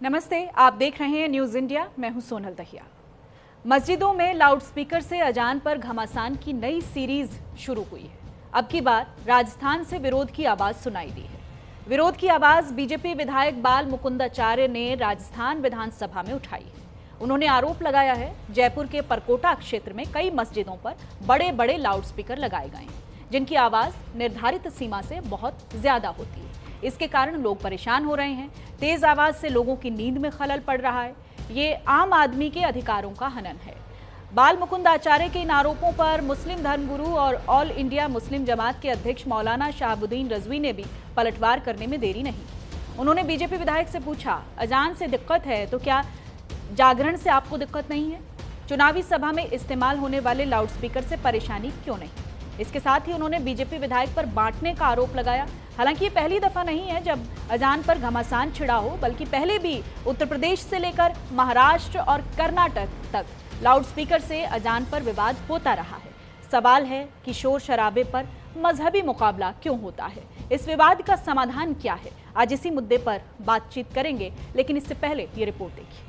नमस्ते, आप देख रहे हैं न्यूज इंडिया। मैं हूं सोनल दहिया। मस्जिदों में लाउडस्पीकर से अजान पर घमासान की नई सीरीज शुरू हुई है। अब की बार राजस्थान से विरोध की आवाज सुनाई दी है। विरोध की आवाज बीजेपी विधायक बाल मुकुंदाचार्य ने राजस्थान विधानसभा में उठाई है। उन्होंने आरोप लगाया है जयपुर के परकोटा क्षेत्र में कई मस्जिदों पर बड़े बड़े लाउडस्पीकर लगाए गए हैं, जिनकी आवाज निर्धारित सीमा से बहुत ज्यादा होती है। इसके कारण लोग परेशान हो रहे हैं। तेज आवाज से लोगों की नींद में खलल पड़ रहा है। ये आम आदमी के अधिकारों का हनन है। बाल मुकुंदाचार्य के इन आरोपों पर मुस्लिम धर्मगुरु और ऑल इंडिया मुस्लिम जमात के अध्यक्ष मौलाना शहाबुद्दीन रजवी ने भी पलटवार करने में देरी नहीं। उन्होंने बीजेपी विधायक से पूछा, अजान से दिक्कत है तो क्या जागरण से आपको दिक्कत नहीं है? चुनावी सभा में इस्तेमाल होने वाले लाउडस्पीकर से परेशानी क्यों नहीं? इसके साथ ही उन्होंने बीजेपी विधायक पर बांटने का आरोप लगाया। हालांकि ये पहली दफा नहीं है जब अजान पर घमासान छिड़ा हो, बल्कि पहले भी उत्तर प्रदेश से लेकर महाराष्ट्र और कर्नाटक तक लाउडस्पीकर से अजान पर विवाद होता रहा है। सवाल है कि शोर शराबे पर मजहबी मुकाबला क्यों होता है? इस विवाद का समाधान क्या है? आज इसी मुद्दे पर बातचीत करेंगे, लेकिन इससे पहले ये रिपोर्ट देखिए।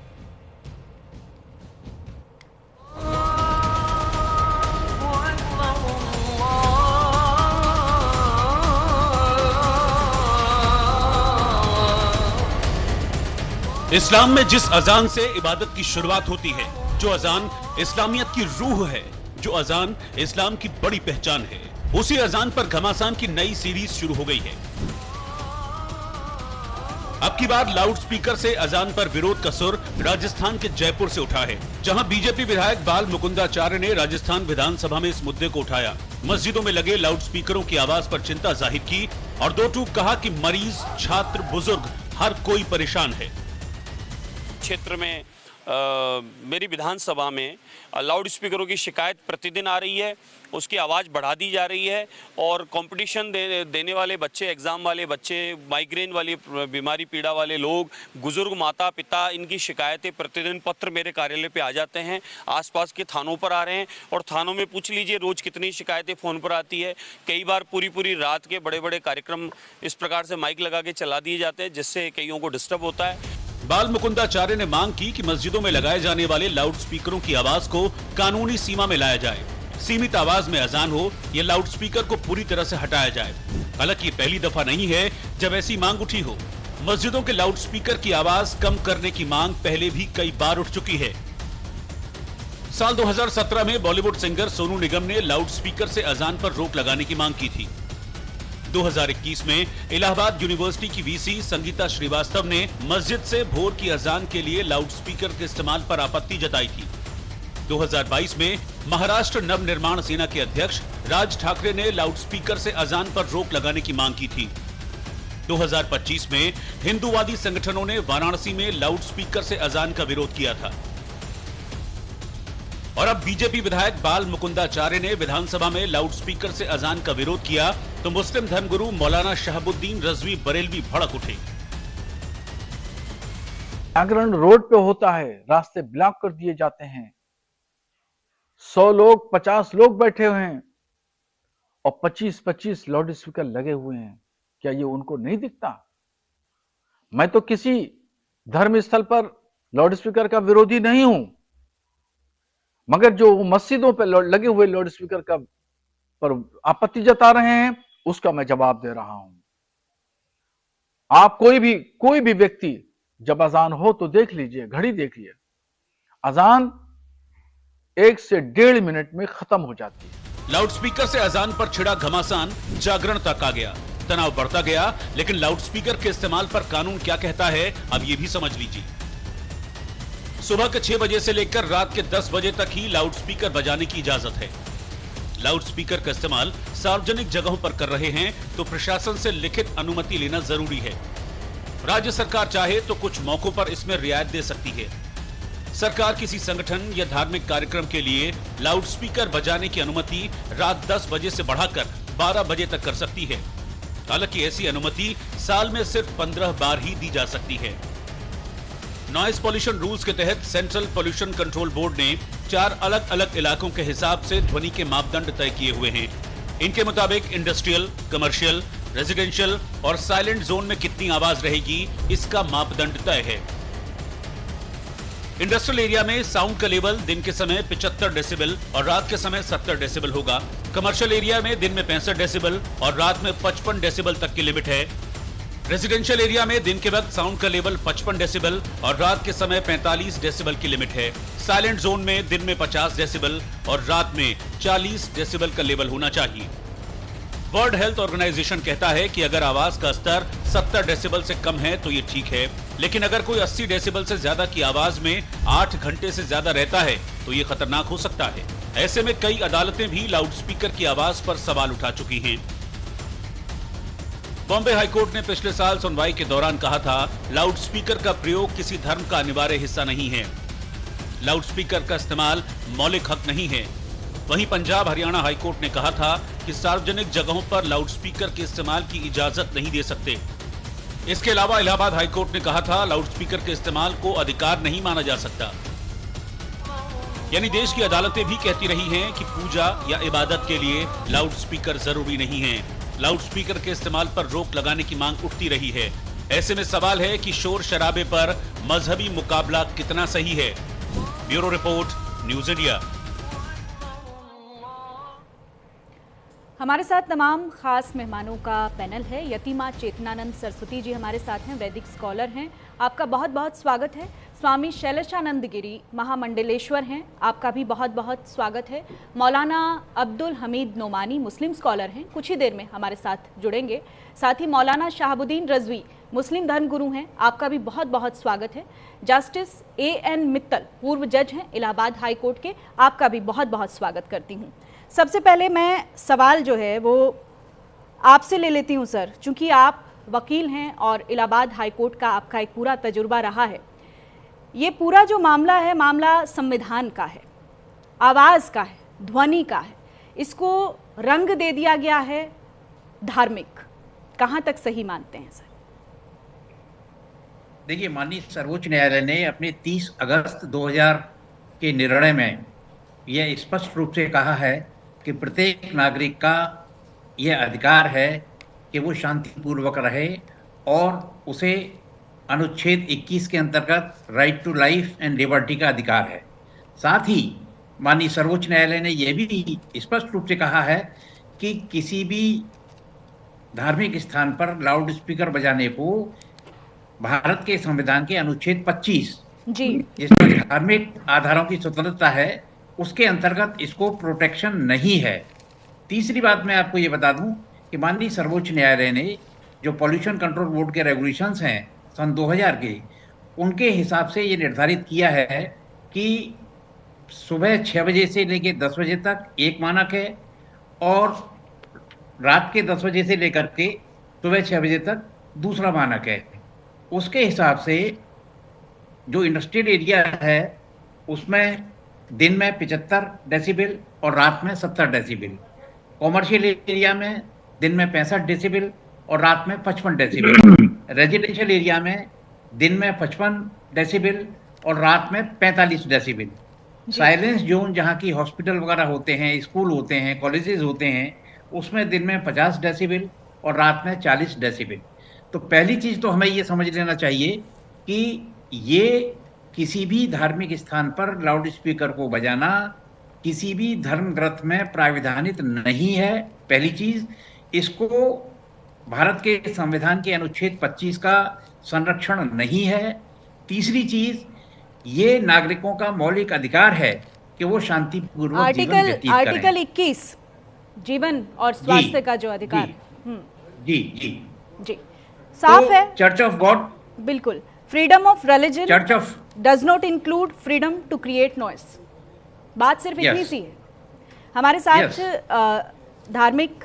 इस्लाम में जिस अजान से इबादत की शुरुआत होती है, जो अजान इस्लामियत की रूह है, जो अजान इस्लाम की बड़ी पहचान है, उसी अजान पर घमासान की नई सीरीज शुरू हो गई है। अब की बार लाउडस्पीकर से अजान पर विरोध का सुर राजस्थान के जयपुर से उठा है, जहां बीजेपी विधायक बाल मुकुंदाचार्य ने राजस्थान विधानसभा में इस मुद्दे को उठाया। मस्जिदों में लगे लाउडस्पीकरों की आवाज पर चिंता जाहिर की और दो टूक कहा कि मरीज, छात्र, बुजुर्ग हर कोई परेशान है। क्षेत्र में मेरी विधानसभा में लाउड स्पीकरों की शिकायत प्रतिदिन आ रही है। उसकी आवाज़ बढ़ा दी जा रही है और कंपटीशन देने वाले बच्चे, एग्ज़ाम वाले बच्चे, माइग्रेन वाली बीमारी पीड़ा वाले लोग, बुजुर्ग माता पिता, इनकी शिकायतें प्रतिदिन पत्र मेरे कार्यालय पे आ जाते हैं। आसपास के थानों पर आ रहे हैं और थानों में पूछ लीजिए रोज़ कितनी शिकायतें फ़ोन पर आती है। कई बार पूरी रात के बड़े बड़े कार्यक्रम इस प्रकार से माइक लगा के चला दिए जाते हैं, जिससे कईयों को डिस्टर्ब होता है। बाल मुकुंदाचार्य ने मांग की कि मस्जिदों में लगाए जाने वाले लाउडस्पीकरों की आवाज को कानूनी सीमा में लाया जाए। सीमित आवाज में अजान हो, ये लाउडस्पीकर को पूरी तरह से हटाया जाए। हालांकि ये पहली दफा नहीं है जब ऐसी मांग उठी हो। मस्जिदों के लाउडस्पीकर की आवाज कम करने की मांग पहले भी कई बार उठ चुकी है। साल 2017 में बॉलीवुड सिंगर सोनू निगम ने लाउडस्पीकर से अजान पर रोक लगाने की मांग की थी। 2021 में इलाहाबाद यूनिवर्सिटी की वीसी संगीता श्रीवास्तव ने मस्जिद से भोर की अजान के लिए लाउडस्पीकर के इस्तेमाल पर आपत्ति जताई थी। 2022 में महाराष्ट्र नव निर्माण सेना के अध्यक्ष राज ठाकरे ने लाउडस्पीकर से अजान पर रोक लगाने की मांग की थी। 2025 में हिंदूवादी संगठनों ने वाराणसी में लाउडस्पीकर से अजान का विरोध किया था। और अब बीजेपी विधायक बाल मुकुंदाचार्य ने विधानसभा में लाउडस्पीकर से अजान का विरोध किया तो मुस्लिम धर्मगुरु मौलाना शहाबुद्दीन रजवी बरेलवी भड़क उठे। जागरण रोड पे होता है, रास्ते ब्लॉक कर दिए जाते हैं। 100 लोग, 50 लोग बैठे हुए हैं और 25-25 लाउड स्पीकर लगे हुए हैं। क्या ये उनको नहीं दिखता? मैं तो किसी धर्म स्थल पर लाउड स्पीकर का विरोधी नहीं हूं, मगर जो मस्जिदों पर लगे हुए लाउड स्पीकर का पर आपत्ति जता रहे हैं, उसका मैं जवाब दे रहा हूं। आप कोई भी व्यक्ति जब अजान हो तो देख लीजिए, घड़ी देख लीजिए, अजान 1 से 1.5 मिनट में खत्म हो जाती है। लाउडस्पीकर से अजान पर छिड़ा घमासान जागरण तक आ गया, तनाव बढ़ता गया। लेकिन लाउडस्पीकर के इस्तेमाल पर कानून क्या कहता है, अब ये भी समझ लीजिए। सुबह के 6 बजे से लेकर रात के 10 बजे तक ही लाउडस्पीकर बजाने की इजाजत है। लाउडस्पीकर का इस्तेमाल सार्वजनिक जगहों पर कर रहे हैं तो प्रशासन से लिखित अनुमति लेना जरूरी है। राज्य सरकार चाहे तो कुछ मौकों पर इसमें रियायत दे सकती है। सरकार किसी संगठन या धार्मिक कार्यक्रम के लिए लाउडस्पीकर बजाने की अनुमति रात 10 बजे से बढ़ाकर 12 बजे तक कर सकती है। हालांकि ऐसी अनुमति साल में सिर्फ 15 बार ही दी जा सकती है। नॉइज पॉल्यूशन रूल्स के तहत सेंट्रल पॉल्यूशन कंट्रोल बोर्ड ने 4 अलग अलग इलाकों के हिसाब से ध्वनि के मापदंड तय किए हुए हैं। इनके मुताबिक इंडस्ट्रियल, कमर्शियल, रेजिडेंशियल और साइलेंट जोन में कितनी आवाज रहेगी, इसका मापदंड तय है। इंडस्ट्रियल एरिया में साउंड का लेवल दिन के समय 75 डेसिबल और रात के समय 70 डेसिबल होगा। कमर्शियल एरिया में दिन में 65 डेसिबल और रात में 55 डेसिबल तक की लिमिट है। रेजिडेंशियल एरिया में दिन के वक्त साउंड का लेवल 55 डेसिबल और रात के समय 45 डेसिबल की लिमिट है। साइलेंट जोन में दिन में 50 डेसिबल और रात में 40 डेसिबल का लेवल होना चाहिए। वर्ल्ड हेल्थ ऑर्गेनाइजेशन कहता है कि अगर आवाज का स्तर 70 डेसिबल से कम है तो ये ठीक है, लेकिन अगर कोई 80 डेसिबल से ज्यादा की आवाज में 8 घंटे से ज्यादा रहता है तो ये खतरनाक हो सकता है। ऐसे में कई अदालतें भी लाउडस्पीकर की आवाज पर सवाल उठा चुकी हैं। बॉम्बे हाईकोर्ट ने पिछले साल सुनवाई के दौरान कहा था, लाउडस्पीकर का प्रयोग किसी धर्म का अनिवार्य हिस्सा नहीं है। लाउडस्पीकर का इस्तेमाल मौलिक हक नहीं है। वहीं पंजाब हरियाणा हाईकोर्ट ने कहा था कि सार्वजनिक जगहों पर लाउडस्पीकर के इस्तेमाल की इजाजत नहीं दे सकते। इसके अलावा इलाहाबाद हाईकोर्ट ने कहा था, लाउडस्पीकर के इस्तेमाल को अधिकार नहीं माना जा सकता। यानी देश की अदालतें भी कहती रही हैं कि पूजा या इबादत के लिए लाउडस्पीकर जरूरी नहीं है। लाउडस्पीकर के इस्तेमाल पर रोक लगाने की मांग उठती रही है। ऐसे में सवाल है कि शोर शराबे पर मजहबी मुकाबला कितना सही है। Bureau report, news India. हमारे साथ तमाम खास मेहमानों का पैनल है। यतिमा चेतनानंद सरस्वती जी हमारे साथ हैं, वैदिक स्कॉलर हैं, आपका बहुत बहुत स्वागत है। स्वामी शैलेशानंद गिरी महामंडलेश्वर हैं, आपका भी बहुत बहुत स्वागत है। मौलाना अब्दुल हमीद नोमानी मुस्लिम स्कॉलर हैं, कुछ ही देर में हमारे साथ जुड़ेंगे। साथ ही मौलाना शहाबुद्दीन रजवी मुस्लिम धर्मगुरु हैं, आपका भी बहुत बहुत स्वागत है। जस्टिस AN मित्तल पूर्व जज हैं इलाहाबाद हाई कोर्ट के, आपका भी बहुत बहुत स्वागत करती हूँ। सबसे पहले मैं सवाल जो है वो आपसे ले लेती हूँ सर, चूंकि आप वकील हैं और इलाहाबाद हाई कोर्ट का आपका एक पूरा तजुर्बा रहा है। ये पूरा जो मामला है, मामला संविधान का है, आवाज़ का है, ध्वनि का है, इसको रंग दे दिया गया है धार्मिक। कहाँ तक सही मानते हैं सर? देखिए, माननीय सर्वोच्च न्यायालय ने अपने 30 अगस्त 2000 के निर्णय में यह स्पष्ट रूप से कहा है कि प्रत्येक नागरिक का यह अधिकार है कि वो शांतिपूर्वक रहे और उसे अनुच्छेद 21 के अंतर्गत right to life and liberty का अधिकार है। साथ ही माननीय सर्वोच्च न्यायालय ने यह भी स्पष्ट रूप से कहा है कि किसी भी धार्मिक स्थान पर लाउड स्पीकर बजाने को भारत के संविधान के अनुच्छेद 25 जी, जिसमें धार्मिक आधारों की स्वतंत्रता है, उसके अंतर्गत इसको प्रोटेक्शन नहीं है। तीसरी बात मैं आपको ये बता दूं कि माननीय सर्वोच्च न्यायालय ने जो पॉल्यूशन कंट्रोल बोर्ड के रेगुलेशंस हैं सन 2000 के, उनके हिसाब से ये निर्धारित किया है कि सुबह 6 बजे से लेकर 10 बजे तक एक मानक है और रात के 10 बजे से लेकर के सुबह 6 बजे तक दूसरा मानक है। उसके हिसाब से जो इंडस्ट्रियल एरिया है उसमें दिन में 75 डेसिबल और रात में 70 डेसिबल, कॉमर्शियल एरिया में दिन में 65 डेसिबल और रात में 55 डेसिबल, रेजिडेंशियल एरिया में दिन में 55 डेसिबल और रात में 45 डेसिबल, साइलेंस जोन जहाँ की हॉस्पिटल वगैरह होते हैं, स्कूल होते हैं, कॉलेजेस होते हैं, उसमें दिन में 50 डेसिबल और रात में 40 डेसिबल। तो पहली चीज तो हमें ये समझ लेना चाहिए कि ये किसी भी धार्मिक स्थान पर लाउड स्पीकर को बजाना किसी भी धर्म ग्रंथ में प्राविधानित नहीं है। पहली चीज, इसको भारत के संविधान के अनुच्छेद 25 का संरक्षण नहीं है। तीसरी चीज, ये नागरिकों का मौलिक अधिकार है कि वो शांतिपूर्वक जीवन व्यतीत करें। आर्टिकल 21 जीवन और स्वास्थ्य का जो अधिकार है। जी जी जी, साफ तो है। चर्च ऑफ गॉड, बिल्कुल, freedom of religion church of does not include freedom to create noise. बात सिर्फ इतनी सी है। हमारे साथ धार्मिक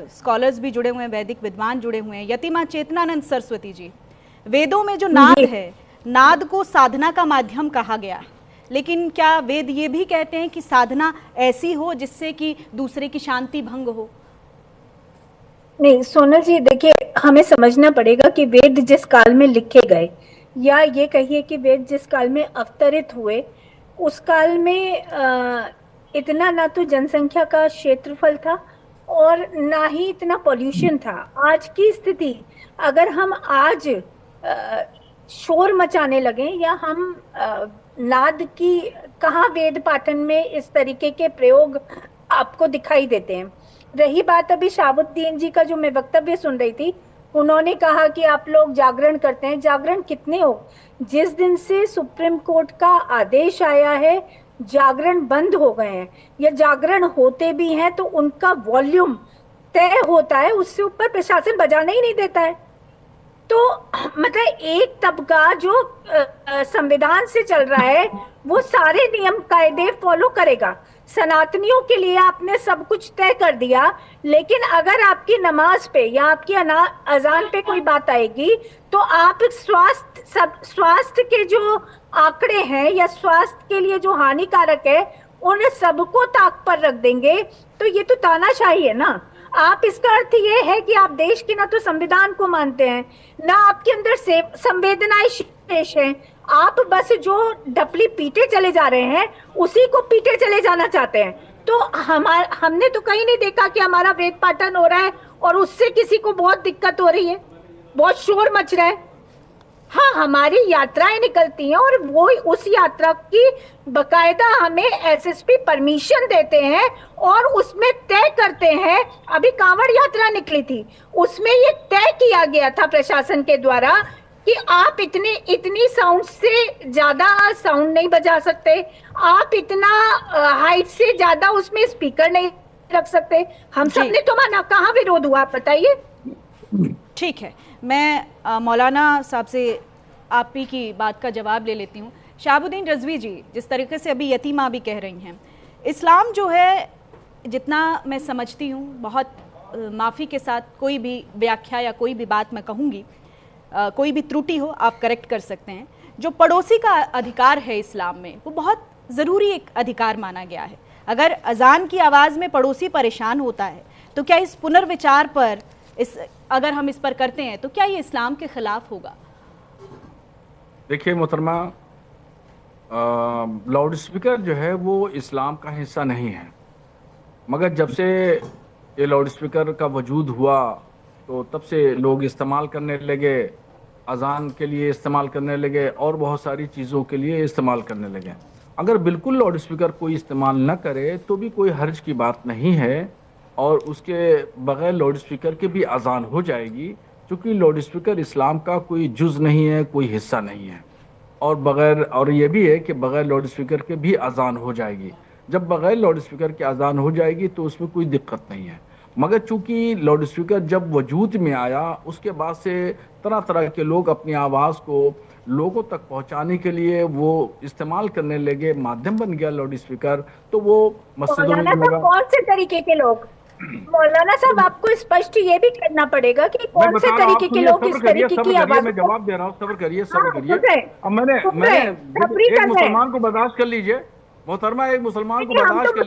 स्कॉलर्स भी जुड़े हुए हैं, वैदिक विद्वान जुड़े हुए हैं। यतिमा चेतनानंद सरस्वती जी, वेदों में जो नाद है, नाद को साधना का माध्यम कहा गया, लेकिन क्या वेद ये भी कहते हैं कि साधना ऐसी हो जिससे कि दूसरे की शांति भंग हो? नहीं सोनल जी, देखिए, हमें समझना पड़ेगा कि वेद जिस काल में लिखे गए, या ये कहिए कि वेद जिस काल में अवतरित हुए, उस काल में इतना ना तो जनसंख्या का क्षेत्रफल था और ना ही इतना पॉल्यूशन था। आज की स्थिति, अगर हम आज शोर मचाने लगे या हम नाद की, कहाँ वेद पाठन में इस तरीके के प्रयोग आपको दिखाई देते हैं? रही बात अभी शहाबुद्दीन जी का, जो मैं वक्तव्य सुन रही थी, उन्होंने कहा कि आप लोग जागरण करते हैं। जागरण कितने हो? जिस दिन से सुप्रीम कोर्ट का आदेश आया है, जागरण बंद हो गए हैं, या जागरण होते भी हैं तो उनका वॉल्यूम तय होता है, उससे ऊपर प्रशासन बजाने ही नहीं देता है। तो मतलब एक तबका जो संविधान से चल रहा है वो सारे नियम कायदे फॉलो करेगा। सनातनियों के लिए आपने सब कुछ तय कर दिया, लेकिन अगर आपकी नमाज पे या आपकी अजान पे कोई बात आएगी तो आप स्वास्थ्य के जो आंकड़े हैं या स्वास्थ्य के लिए जो हानिकारक है उन सबको ताक पर रख देंगे। तो ये तो तानाशाही है ना। आप, इसका अर्थ ये है कि आप देश के ना तो संविधान को मानते हैं, ना आपके अंदर से संवेदनाएं शेष हैं। आप बस जो ढपली पीटे चले जा रहे हैं उसी को पीटे चले जाना चाहते हैं। तो हमने तो कहीं नहीं देखा कि हमारा वेद पाठन हो रहा है और उससे किसी को बहुत दिक्कत हो रही है, बहुत शोर मच रहा है। हाँ, हमारी यात्राएं निकलती हैं और वो उस यात्रा की बकायदा हमें एसएसपी परमिशन देते हैं और उसमें तय करते हैं। अभी कांवड़ यात्रा निकली थी, उसमें ये तय किया गया था प्रशासन के द्वारा कि आप इतनी साउंड से ज्यादा साउंड नहीं बजा सकते, आप इतना हाइट से ज्यादा उसमें स्पीकर नहीं रख सकते। हम सब ने तो माना, कहाँ विरोध हुआ आप बताइए? ठीक है, मैं मौलाना साहब से आप ही की बात का जवाब ले लेती हूँ। शहाबुद्दीन रज़वी जी, जिस तरीके से अभी यतीमा भी कह रही हैं, इस्लाम जो है, जितना मैं समझती हूँ, बहुत माफ़ी के साथ कोई भी व्याख्या या कोई भी बात मैं कहूँगी, कोई भी त्रुटि हो आप करेक्ट कर सकते हैं, जो पड़ोसी का अधिकार है इस्लाम में, वो बहुत ज़रूरी एक अधिकार माना गया है। अगर अजान की आवाज़ में पड़ोसी परेशान होता है तो क्या इस पुनर्विचार पर, अगर हम इस पर करते हैं तो क्या ये इस्लाम के खिलाफ होगा? देखिए मोहतरमा, लाउड स्पीकर जो है वो इस्लाम का हिस्सा नहीं है, मगर जब से ये लाउड स्पीकर का वजूद हुआ तो तब से लोग इस्तेमाल करने लगे, अजान के लिए इस्तेमाल करने लगे और बहुत सारी चीज़ों के लिए इस्तेमाल करने लगे। अगर बिल्कुल लाउड स्पीकर कोई इस्तेमाल न करे तो भी कोई हर्ज की बात नहीं है, और उसके बगैर लाउड स्पीकर की भी अजान हो जाएगी, क्योंकि लाउड स्पीकर इस्लाम का कोई जुज़ नहीं है, कोई हिस्सा नहीं है। और ये भी है कि बगैर लाउड स्पीकर के भी अजान हो जाएगी। जब बगैर लाउड स्पीकर की अजान हो जाएगी तो उसमें कोई दिक्कत नहीं है, मगर चूंकि लाउड स्पीकर जब वजूद में आया उसके बाद से तरह तरह के लोग अपनी आवाज़ को लोगों तक पहुंचाने के लिए वो इस्तेमाल करने लगे, माध्यम बन गया लाउड स्पीकर। तो वो मस्जिदों में लगा। कौन से तरीके के लोग? मौलाना साहब, आपको स्पष्ट ये भी करना पड़ेगा कि कौन से तरीके के लोग इस तरीके की आवाज। मैं जवाब दे रहा हूँ, सब्र करिए। अब मैंने एक मुसलमान को बर्दाश्त कर लीजिए मोहतरमा, एक मुसलमान को बर्दाश्त कर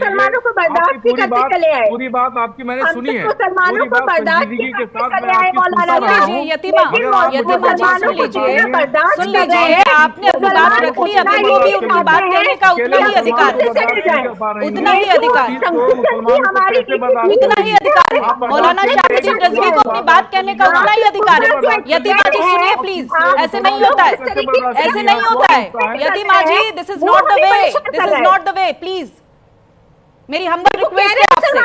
लीजिए। पूरी बात आपकी मैंने सुनी है, पूरी बात संजीदगी के साथ मैं आपकी सुनता रहा हूँ। सुन लीजिए, आपने अपनी बात रख ली, अभी वो भी उनकी बात कहने का उतना ही अधिकार है, उतना ही अधिकार, उतना ही अधिकार है। मौलाना शहाबुद्दीन रज़वी को अपनी बात कहने का उतना ही अधिकार है। यतीमा जी सुनिए प्लीज, ऐसे नहीं होता है, ऐसे नहीं होता है। Yatima ji, this is not the way, this is not the way, please. मेरी हम्बल रिक्वेस्ट है आपसे,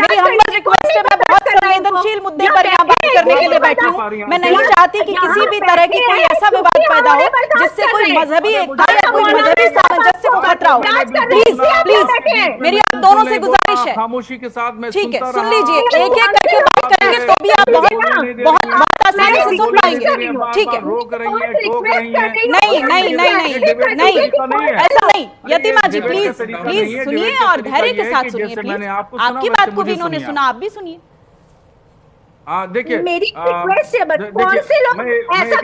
मेरी हम्बल रिक्वेस्ट है। मैं बहुत संवेदनशील मुद्दे पर यहाँ बात करने के लिए बैठी हूँ। मैं नहीं चाहती कि किसी भी तरह की कोई ऐसा विवाद पैदा हो जिससे कोई मजहबी एकता या कोई मजहबी सामंजस्य को खतरा हो। प्लीज प्लीज, मेरी आप दोनों से गुजारिश है, खामोशी के साथ मैं ठीक है, सुन लीजिए, एक एक करके बात करेंगे तो भी आप बहुत आसानी से सुन पाएंगे, ठीक है? नहीं नहीं नहीं नहीं नहीं, ऐसा नहीं। यतीमा जी प्लीज प्लीज सुनिए और धैर्य के साथ सुनिए प्लीज। आपकी बात को भी इन्होंने सुना, आप भी सुनिए। देखिए, मेरी रिक्वेस्ट है, बट कौन से लोग ऐसा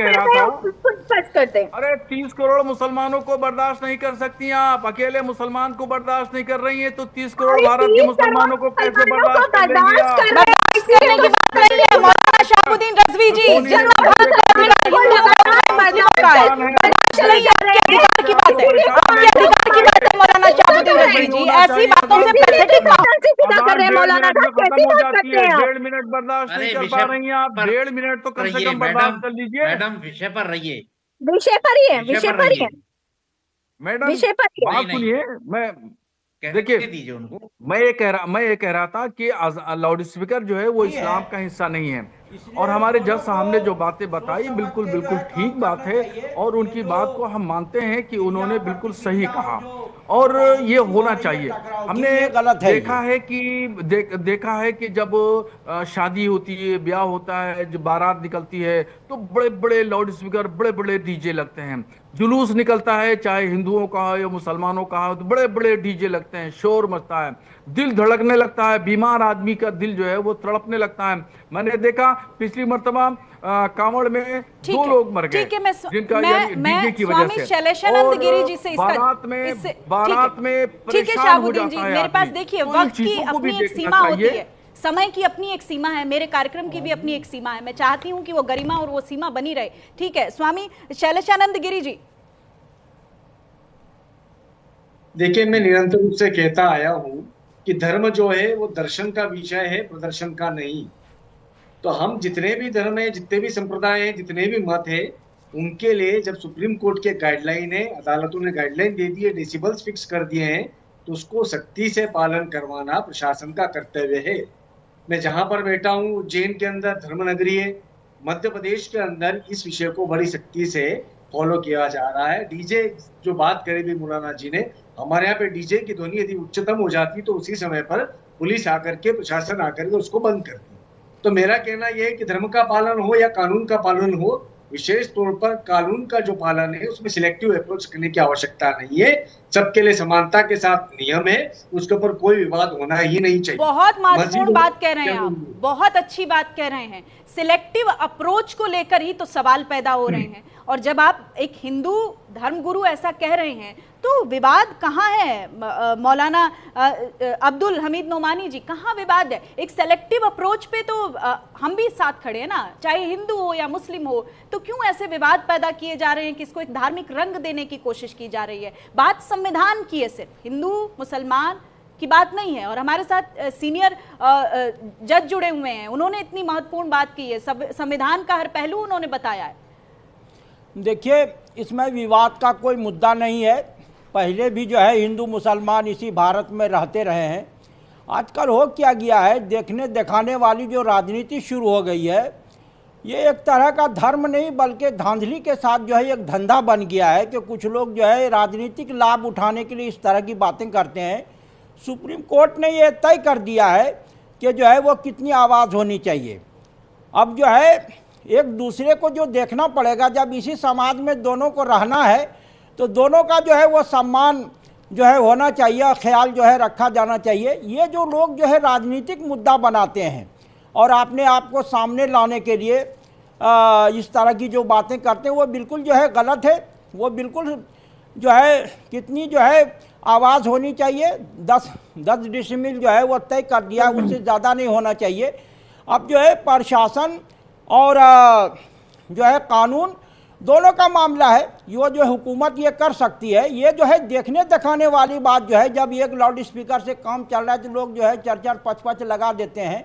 करते हैं? अरे 30 करोड़ मुसलमानों को बर्दाश्त नहीं कर सकती आप, अकेले मुसलमान को बर्दाश्त नहीं कर रही हैं तो 30 करोड़ भारत के मुसलमानों को कैसे बर्दाश्त कर लेंगी आप? बर्दाश्त करने की बात नहीं है मौलाना शहाबुद्दीन रज़वी जी, जितना भारत का अधिकार हिंदुओं का है, बर्दाश्त नहीं है, आपके अधिकार की बात है, आपके अधिकार की बात है मौलाना शहाबुद्दीन रज़वी जी। ऐसी बातों से पैथेटिक कर रहे हैं मौलाना साहब, कैसी बात करते हैं आप? 1.5 मिनट बर्दाश्त नहीं कर पा रही हैं आप, 1.5 मिनट तो कम से कम बर्दाश्त कर लीजिए। मैडम विषय पर रहिए, विषय पर ही है, विषय पर ही है। मैडम विषय पर ही। बात नहीं, सुनिए, मैं देखिए दीजिए उनको। मैं ये कह रहा था कि लाउड स्पीकर जो है वो इस्लाम का हिस्सा नहीं है। और हमारे जज साहब ने जो बातें बताई बिल्कुल बिल्कुल ठीक बात है, और उनकी बात को हम मानते हैं कि उन्होंने बिल्कुल सही कहा, और ये होना चाहिए। हमने गलत है, देखा है कि देखा है कि जब शादी होती है, ब्याह होता है, जब बारात निकलती है तो बड़े बड़े लाउड स्पीकर, बड़े बड़े डीजे लगते हैं। जुलूस निकलता है, चाहे हिंदुओं का हो या मुसलमानों का हो, तो बड़े बड़े डीजे लगते हैं, शोर मचता है, दिल धड़कने लगता है, बीमार आदमी का दिल जो है वो तड़पने लगता है। मैंने देखा पिछली मर्तबा कांवड़ में 2 लोग मर गए, ठीक है, जिनका यानी डीजे की वजह स्वामी से। शैलेशानंद गिरी जी से इसका बारात में ठीक है परेशान हो शाहबुद्दीन जाता जी, है मेरे पास आदमी। देखिए तो इन वक्त की चीजों को भी अपनी एक देखना सीमा होती चाहिए। है, समय की अपनी एक सीमा है, मेरे कार्यक्रम की भी अपनी एक सीमा है। मैं चाहती हूं कि वो गरिमा और वो सीमा बनी रहे। ठीक है, स्वामी शैलेशानंद गिरी जी। देखिए, मैं निरंतर रूप से कहता आया हूं कि धर्म जो है वो दर्शन का विषय है, प्रदर्शन का नहीं। तो हम जितने भी धर्म है, जितने भी संप्रदाय हैं, जितने भी मत है, उनके लिए जब सुप्रीम कोर्ट के गाइडलाइन है, अदालतों ने गाइडलाइन दे दी है, डेसिबल्स फिक्स कर दिए हैं, तो उसको सख्ती से पालन करवाना प्रशासन का कर्तव्य है। मैं जहां पर बैठा हूं उज्जैन के अंदर धर्मनगरी है, मध्य प्रदेश के अंदर इस विषय को बड़ी सख्ती से फॉलो किया जा रहा है। डीजे जो बात करी थी मौलाना जी ने, हमारे यहाँ पे डीजे की ध्वनि यदि उच्चतम हो जाती तो उसी समय पर पुलिस आकर के, प्रशासन आकर के उसको बंद करती। तो मेरा कहना यह है कि धर्म का पालन हो या कानून का पालन हो, विशेष तौर पर कानून का जो पालन है उसमें सिलेक्टिव अप्रोच करने की आवश्यकता नहीं है। सबके लिए समानता के साथ नियम है, उसके ऊपर कोई विवाद होना ही नहीं चाहिए। बहुत महत्वपूर्ण बात कह रहे हैं आप, बहुत अच्छी बात कह रहे हैं। सिलेक्टिव अप्रोच को लेकर ही तो सवाल पैदा हो रहे हैं, और जब आप एक हिंदू धर्मगुरु ऐसा कह रहे हैं तो विवाद कहाँ है? मौलाना अब्दुल हमीद नोमानी जी, कहाँ विवाद है? एक सेलेक्टिव अप्रोच पे तो हम भी साथ खड़े हैं ना, चाहे हिंदू हो या मुस्लिम हो। तो क्यों ऐसे विवाद पैदा किए जा रहे हैं कि इसको एक धार्मिक रंग देने की कोशिश की जा रही है? बात संविधान की है, सिर्फ हिंदू मुसलमान की बात नहीं है। और हमारे साथ सीनियर जज जुड़े हुए हैं, उन्होंने इतनी महत्वपूर्ण बात की है, संविधान का हर पहलू उन्होंने बताया है। देखिए, इसमें विवाद का कोई मुद्दा नहीं है। पहले भी जो है हिंदू मुसलमान इसी भारत में रहते रहे हैं। आजकल हो क्या गया है, देखने दिखाने वाली जो राजनीति शुरू हो गई है, ये एक तरह का धर्म नहीं बल्कि धांधली के साथ जो है एक धंधा बन गया है कि कुछ लोग जो है राजनीतिक लाभ उठाने के लिए इस तरह की बातें करते हैं। सुप्रीम कोर्ट ने ये तय कर दिया है कि जो है वो कितनी आवाज़ होनी चाहिए। अब जो है एक दूसरे को जो देखना पड़ेगा, जब इसी समाज में दोनों को रहना है तो दोनों का जो है वो सम्मान जो है होना चाहिए, ख्याल जो है रखा जाना चाहिए। ये जो लोग जो है राजनीतिक मुद्दा बनाते हैं और अपने आप को सामने लाने के लिए इस तरह की जो बातें करते हैं वो बिल्कुल जो है गलत है। वो बिल्कुल जो है कितनी जो है आवाज़ होनी चाहिए, 10 डेसिबल जो है वो तय कर दिया, उससे ज़्यादा नहीं होना चाहिए। अब जो है प्रशासन और जो है कानून दोनों का मामला है। ये जो हुकूमत ये कर सकती है, ये जो है देखने दिखाने वाली बात जो है, जब एक लाउड स्पीकर से काम चल रहा है तो लोग जो है 4-4, 5-5 लगा देते हैं,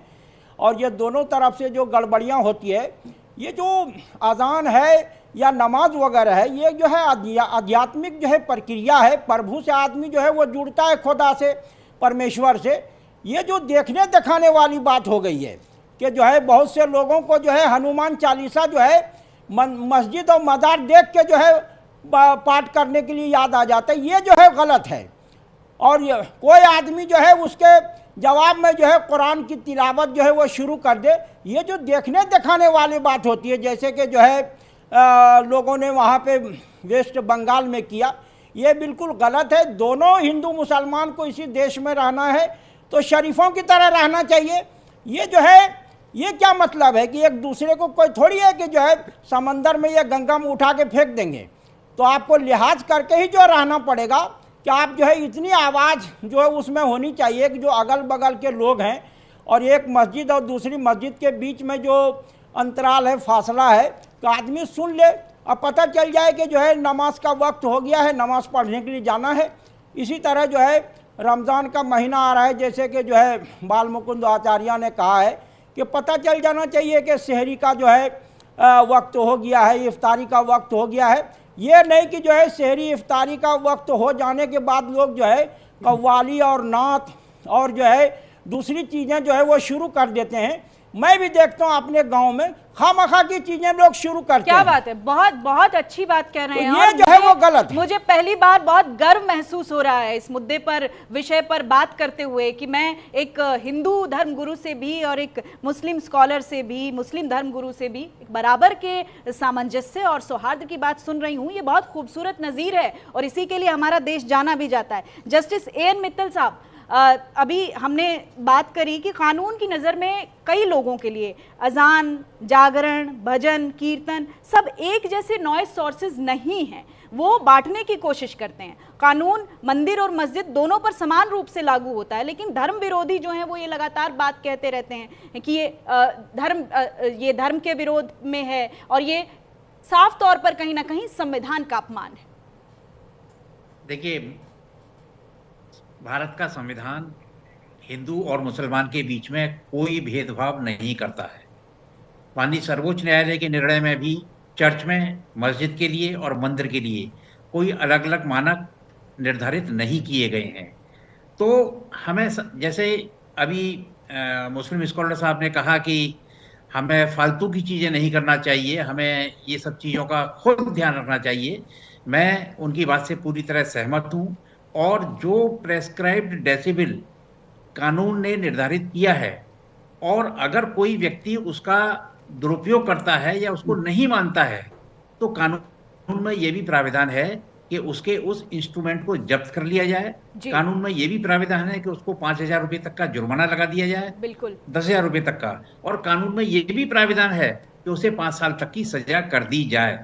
और ये दोनों तरफ से जो गड़बड़ियाँ होती है, ये जो अजान है या नमाज वगैरह है, ये जो है आध्यात्मिक जो है प्रक्रिया है। प्रभु से आदमी जो है वो जुड़ता है, खुदा से, परमेश्वर से। ये जो देखने दिखाने वाली बात हो गई है कि जो है बहुत से लोगों को जो है हनुमान चालीसा जो है मस्जिद और मज़ार देख के जो है पाठ करने के लिए याद आ जाता है। ये जो है गलत है। और ये कोई आदमी जो है उसके जवाब में जो है कुरान की तिलावत जो है वो शुरू कर दे, ये जो देखने दिखाने वाली बात होती है, जैसे कि जो है लोगों ने वहाँ पे वेस्ट बंगाल में किया, ये बिल्कुल गलत है। दोनों हिंदू मुसलमान को इसी देश में रहना है तो शरीफों की तरह रहना चाहिए। ये जो है ये क्या मतलब है कि एक दूसरे को कोई थोड़ी है कि जो है समंदर में या गंगा में उठा के फेंक देंगे। तो आपको लिहाज करके ही जो रहना पड़ेगा कि आप जो है इतनी आवाज़ जो है उसमें होनी चाहिए कि जो अगल बगल के लोग हैं और एक मस्जिद और दूसरी मस्जिद के बीच में जो अंतराल है, फासला है, तो आदमी सुन ले और पता चल जाए कि जो है नमाज का वक्त हो गया है, नमाज पढ़ने के लिए जाना है। इसी तरह जो है रमज़ान का महीना आ रहा है, जैसे कि जो है बाल मुकुंद आचार्य ने कहा है कि पता चल जाना चाहिए कि सहरी का जो है वक्त हो गया है, इफ्तारी का वक्त हो गया है। ये नहीं कि जो है शहरी इफ्तारी का वक्त हो जाने के बाद लोग जो है कव्वाली और नात और जो है दूसरी चीज़ें जो है वो शुरू कर देते हैं। मैं भी देखता हूँ अपने गांव में खामखा की चीजें लोग शुरू करते क्या हैं। बात है, बहुत बहुत अच्छी बात कह रहे हैं। ये जो है वो गलत है। मुझे पहली बार बहुत गर्व महसूस हो रहा है इस मुद्दे पर, विषय पर बात करते हुए कि मैं एक हिंदू धर्मगुरु से भी और एक मुस्लिम स्कॉलर से भी, मुस्लिम धर्मगुरु से भी बराबर के सामंजस्य और सौहार्द की बात सुन रही हूँ। ये बहुत खूबसूरत नज़ीर है और इसी के लिए हमारा देश जाना भी जाता है। Justice A.N. मित्तल साहब, अभी हमने बात करी कि कानून की नज़र में कई लोगों के लिए अजान, जागरण, भजन, कीर्तन सब एक जैसे नॉइज सोर्सेज नहीं हैं, वो बांटने की कोशिश करते हैं। कानून मंदिर और मस्जिद दोनों पर समान रूप से लागू होता है, लेकिन धर्म विरोधी जो हैं वो ये लगातार बात कहते रहते हैं कि ये धर्म के विरोध में है और ये साफ तौर पर कहीं ना कहीं संविधान का अपमान है। देखिए, भारत का संविधान हिंदू और मुसलमान के बीच में कोई भेदभाव नहीं करता है। माननीय सर्वोच्च न्यायालय के निर्णय में भी चर्च में, मस्जिद के लिए और मंदिर के लिए कोई अलग अलग मानक निर्धारित नहीं किए गए हैं। तो हमें जैसे अभी मुस्लिम स्कॉलर साहब ने कहा कि हमें फालतू की चीज़ें नहीं करना चाहिए, हमें ये सब चीज़ों का खुद ध्यान रखना चाहिए। मैं उनकी बात से पूरी तरह सहमत हूँ और जो प्रेस्क्राइब्ड डेसिबल कानून ने निर्धारित किया है और अगर कोई व्यक्ति उसका दुरुपयोग करता है या उसको नहीं मानता है तो कानून में ये भी प्राविधान है कि उसके उस इंस्ट्रूमेंट को जब्त कर लिया जाए। कानून में ये भी प्राविधान है कि उसको 5,000 रुपये तक का जुर्माना लगा दिया जाए, बिल्कुल 10,000 रुपये तक का, और कानून में ये भी प्राविधान है कि उसे 5 साल तक की सजा कर दी जाए।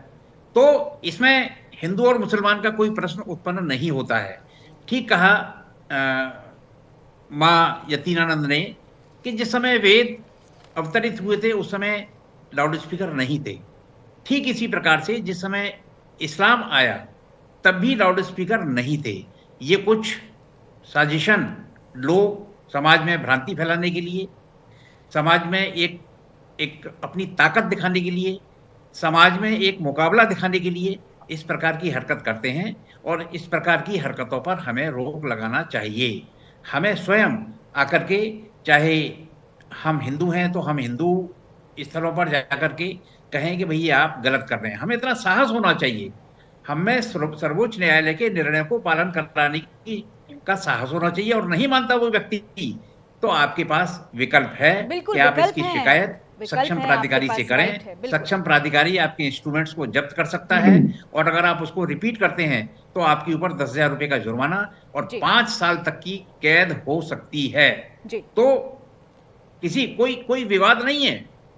तो इसमें हिंदू और मुसलमान का कोई प्रश्न उत्पन्न नहीं होता है। ठीक कहा माँ यतीनानंद ने कि जिस समय वेद अवतरित हुए थे उस समय लाउड स्पीकर नहीं थे। ठीक इसी प्रकार से जिस समय इस्लाम आया तब भी लाउड स्पीकर नहीं थे। ये कुछ साजिशन लोग समाज में भ्रांति फैलाने के लिए, समाज में एक अपनी ताकत दिखाने के लिए, समाज में एक मुकाबला दिखाने के लिए इस प्रकार की हरकत करते हैं और इस प्रकार की हरकतों पर हमें रोक लगाना चाहिए। हमें स्वयं आकर के, चाहे हम हिंदू हैं तो हम हिंदू स्थलों पर जाकर के कहें कि भैया आप गलत कर रहे हैं। हमें इतना साहस होना चाहिए, हमें सर्वोच्च न्यायालय के निर्णय को पालन कराने का साहस होना चाहिए। और नहीं मानता वो व्यक्ति तो आपके पास विकल्प है कि आप इसकी शिकायत सक्षम प्राधिकारी से करें। सक्षम प्राधिकारी आपके इंस्ट्रूमेंट्स को जब्त कर सकता है और अगर आप उसको रिपीट करते हैं तो आपके ऊपर 10,000 रुपये का जुर्माना और 5 साल तक की कैद हो सकती है। तो कोई विवाद नहीं है,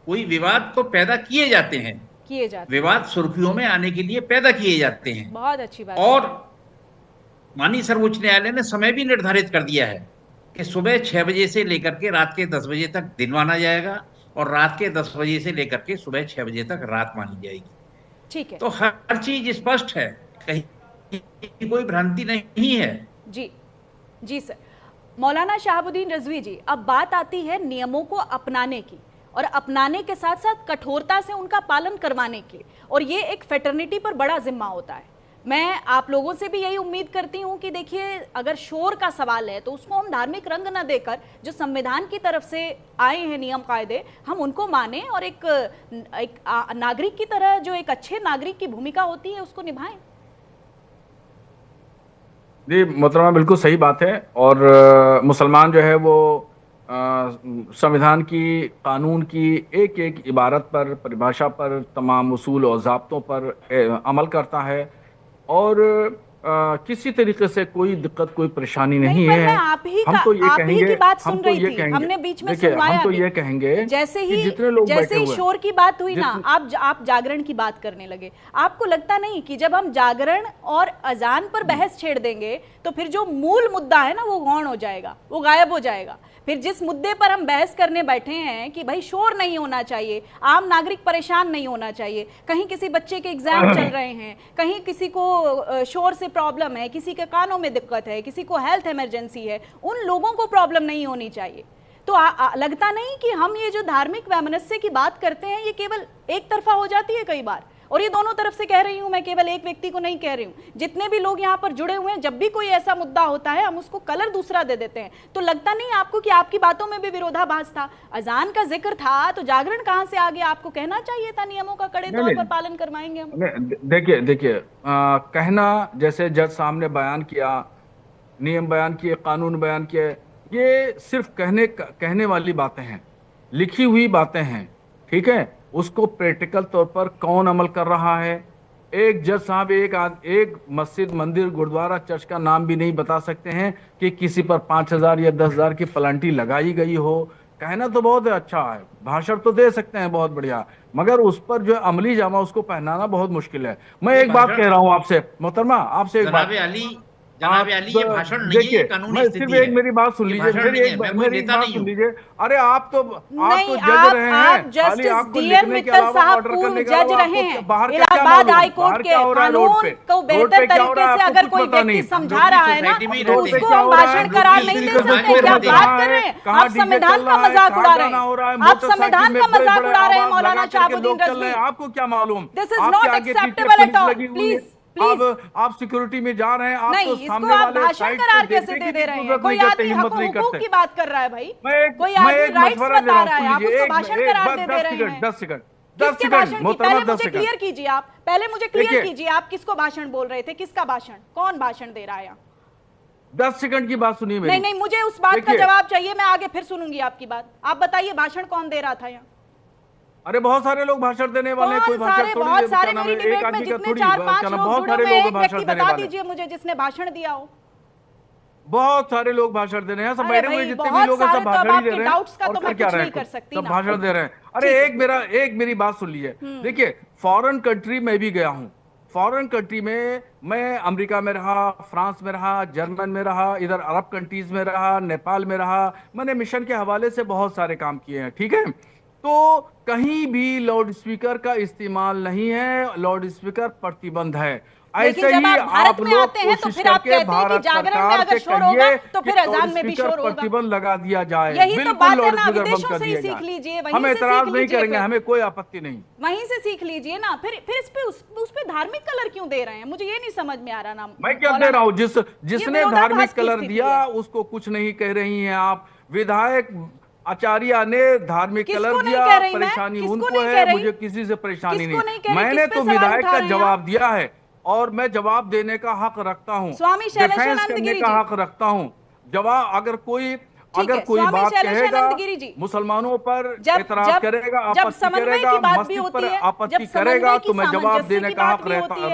कोई विवाद तो पैदा किए जाते हैं, विवाद सुर्खियों में आने के लिए पैदा किए जाते हैं। बहुत अच्छी बात। और माननीय सर्वोच्च न्यायालय ने समय भी निर्धारित कर दिया है कि सुबह 6 बजे से लेकर के रात के 10 बजे तक दिन माना जाएगा और रात के 10 बजे से लेकर के सुबह 6 बजे तक रात मानी जाएगी। ठीक है, तो हर चीज स्पष्ट है, कहीं कोई भ्रांति नहीं है। जी सर। मौलाना शहाबुद्दीन रिजवी जी, अब बात आती है नियमों को अपनाने की और अपनाने के साथ साथ कठोरता से उनका पालन करवाने की, और ये एक फेटर्निटी पर बड़ा जिम्मा होता है। मैं आप लोगों से भी यही उम्मीद करती हूं कि देखिए, अगर शोर का सवाल है तो उसको हम धार्मिक रंग न देकर जो संविधान की तरफ से आए हैं नियम कायदे, हम उनको माने और एक नागरिक की तरह जो एक अच्छे नागरिक की भूमिका होती है उसको निभाएं। जी मोहतरमा, बिल्कुल सही बात है। और मुसलमान जो है वो संविधान की, कानून की एक एक इबारत पर, परिभाषा पर, तमाम उसूल और ज़ाब्तों पर अमल करता है और किसी तरीके से कोई दिक्कत, कोई परेशानी नहीं है। हम तो ये कहेंगे, हमने बीच में सुनवाया, हम तो ये कहेंगे जैसे ही जितने लोग जैसे ही शोर की बात हुई ना, आप जागरण की बात करने लगे। आपको लगता नहीं कि जब हम जागरण और अजान पर बहस छेड़ देंगे तो फिर जो मूल मुद्दा है ना वो गौण हो जाएगा, वो गायब हो जाएगा। फिर जिस मुद्दे पर हम बहस करने बैठे हैं कि भाई शोर नहीं होना चाहिए, आम नागरिक परेशान नहीं होना चाहिए, कहीं किसी बच्चे के एग्जाम चल रहे हैं, कहीं किसी को शोर से प्रॉब्लम है, किसी के कानों में दिक्कत है, किसी को हेल्थ इमरजेंसी है, उन लोगों को प्रॉब्लम नहीं होनी चाहिए। तो लगता नहीं कि हम ये जो धार्मिक वैमनस्य की बात करते हैं ये केवल एक तरफा हो जाती है कई बार, और ये दोनों तरफ से कह रही हूं, मैं केवल एक व्यक्ति को नहीं कह रही हूं, जितने भी लोग यहाँ पर जुड़े हुए हैं, जब भी कोई ऐसा मुद्दा होता है हम उसको कलर दूसरा दे देते हैं। तो लगता नहीं आपको कि आपकी बातों में भी विरोधाभास था? अजान का जिक्र था तो जागरण कहां से आ गया? आपको कहना चाहिए था नियमों का कड़े तौर पर पालन करवाएंगे हम। देखिए कहना, जैसे जज साहब ने बयान किया, नियम बयान किए, कानून बयान किए, ये सिर्फ कहने वाली बातें हैं, लिखी हुई बातें हैं, ठीक है। उसको प्रैक्टिकल तौर पर कौन अमल कर रहा है? एक जज साहब एक मस्जिद, मंदिर, गुरुद्वारा, चर्च का नाम भी नहीं बता सकते हैं कि किसी पर 5,000 या 10,000 की प्लांटी लगाई गई हो। कहना तो बहुत अच्छा है, भाषण तो दे सकते हैं बहुत बढ़िया, मगर उस पर जो अमली जामा उसको पहनाना बहुत मुश्किल है। मैं एक बात कह रहा हूं आपसे मोहतरमा, आपसे एक बात, जनाब अली, ये भाषण नहीं है, ये कानूनी स्थिति है। एक मेरी बात सुन लीजिए, मेरी बात सुन लीजिए। अरे आप तो जज रहे हैं, जस्टिस डीएम मित्तल साहब पूर्व जज रहे हैं इलाहाबाद हाई कोर्ट के। कानून को बेहतर तरीके से अगर कोई व्यक्ति समझा रहा है ना, तो उसको हम भाषण करार नहीं दे सकते। क्या बात कर रहे हैं आप? संविधान का मजाक उड़ा रहे हैं आप, संविधान का मजाक उड़ा रहे हैं मौलाना शहाबुद्दीन रिजवी। आपको क्या मालूम? This is not acceptable at all. Please अब आप सिक्योरिटी में जा रहे हैं, आप नहीं, तो सामने आप वाले भाषण करार कैसे दे रहे हैं? कोई आदमी हुकूक की बात कर रहा है भाई, कोई आदमी राइट्स बता रहा है, आप उसको भाषण करार दे रहे हैं। 10 सेकंड पहले मुझे क्लियर कीजिए आप, पहले मुझे क्लियर कीजिए आप किसको भाषण बोल रहे थे, किसका भाषण, कौन भाषण दे रहा है? 10 सेकंड की बात सुनिए मेरी। नहीं, मुझे उस बात का जवाब चाहिए, मैं आगे फिर सुनूंगी आपकी बात। आप बताइए भाषण कौन दे रहा था यहाँ? अरे बहुत सारे लोग भाषण देने वाले, कोई भाषण थोड़ी, बहुत सारे मेरी डिबेट में जितने 4-5 लोग जुड़े हुए हैं, एक व्यक्ति बता दीजिए मुझे जिसने भाषण दिया हो। बहुत सारे लोग भाषण दे रहे हैं, सब बैठे हुए जितने भी लोग हैं सब भाषण ही दे रहे हैं, डाउट्स का तो मैं कुछ नहीं कर सकती सब भाषण दे रहे हैं। अरे एक मेरी बात सुन लीजिए। देखिए, फॉरेन कंट्री में भी गया हूं, फॉरेन कंट्री में मैं अमेरिका में रहा, फ्रांस में रहा, जर्मन में रहा, इधर अरब कंट्रीज में रहा, नेपाल में रहा, मैंने मिशन के हवाले से बहुत सारे काम किए हैं, ठीक है। तो कहीं भी लाउड स्पीकर का इस्तेमाल नहीं है, लाउड स्पीकर प्रतिबंध है। ऐसे ही आप लोग कोशिश करके भारत सरकार से कहिए तो फिर अजान में भी शोर होगा, प्रतिबंध लगा दिया जाए। बिल्कुल लाउड स्पीकर बंद कर दिया जाए। हम एतराज नहीं करेंगे, हमें कोई आपत्ति नहीं, वहीं से सीख लीजिए ना। फिर उस पे धार्मिक कलर क्यों दे रहे हैं? मुझे ये नहीं समझ में आ रहा ना। मैं क्या दे रहा हूँ? जिसने धार्मिक कलर दिया उसको कुछ नहीं कह रही हैं आप। विधायक आचार्य ने धार्मिक कलर दिया, परेशानी उनको है, मुझे किसी से परेशानी नहीं। मैंने तो विधायक का जवाब दिया है और मैं जवाब देने का हक रखता हूँ, डिफेंस करने का हक रखता हूँ। जवाब अगर कोई बात कहेगा, मुसलमानों पर एतराज करेगा, आपत्ति करेगा, मस्जिद पर आपत्ति करेगा, तो मैं जवाब देने का हक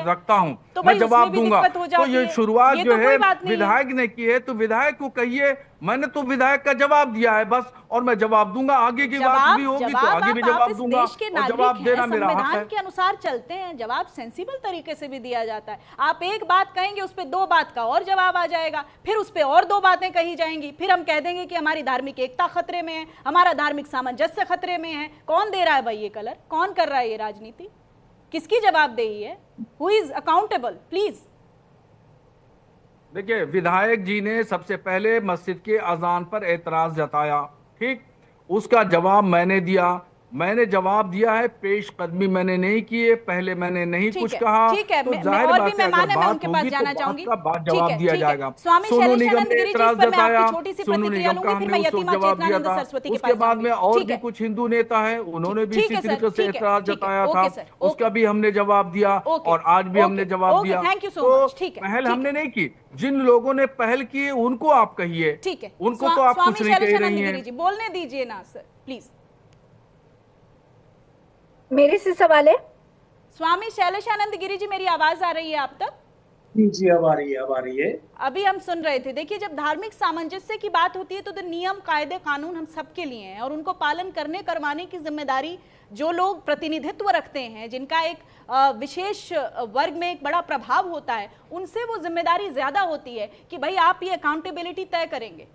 रखता हूँ, मैं जवाब दूंगा। तो ये शुरुआत जो है विधायक ने की है, तो विधायक को कहिए मैंने तो विधायक का जवाब दिया है बस, और मैं जवाब दूंगा। आगे की बात भी होगी तो आगे भी जवाब दूंगा, और जवाब देना मेरा हक है। संविधान के अनुसार चलते हैं, जवाब सेंसिबल तरीके से भी दिया जाता है। आप एक बात कहेंगे, उस पे 2 बात का और जवाब आ जाएगा, फिर उस पे और 2 बातें कही जाएंगी, फिर हम कह देंगे कि हमारी धार्मिक एकता खतरे में है, हमारा धार्मिक सामंजस्य खतरे में है। कौन दे रहा है भाई ये कलर? कौन कर रहा है ये राजनीति? किसकी जवाबदेही है? Who is accountable? प्लीज। देखिए, विधायक जी ने सबसे पहले मस्जिद के अजान पर एतराज जताया, ठीक, उसका जवाब मैंने दिया। मैंने जवाब दिया है, पेश कदमी मैंने नहीं किए, पहले मैंने नहीं कुछ कहा, तो जाहिर बात है अगर बात होगी तो बात जवाब दिया जाएगा। सोनू निगम ने एतराज जताया, सोनू निगम का हमने उसको जवाब दिया था। उसके बाद में और भी कुछ हिंदू नेता है, उन्होंने भी इसी तरीके से एतराज जताया था, उसका भी हमने जवाब दिया और आज भी हमने जवाब दिया। तो पहल हमने नहीं की, जिन लोगों ने पहल की उनको आप कहिए, उनको तो आप कुछ नहीं कह रही हैं। बोलने दीजिए ना सर, प्लीज। मेरे से सवाल है। स्वामी शैलेशानंद गिरी जी, मेरी आवाज आ रही है आप तक? जी अब आ रही है। अभी हम सुन रहे थे। देखिए, जब धार्मिक सामंजस्य की बात होती है तो नियम, कायदे, कानून हम सबके लिए हैं और उनको पालन करवाने की जिम्मेदारी जो लोग प्रतिनिधित्व रखते हैं, जिनका एक विशेष वर्ग में एक बड़ा प्रभाव होता है, उनसे वो जिम्मेदारी ज्यादा होती है कि भाई आप ये अकाउंटेबिलिटी तय करेंगे।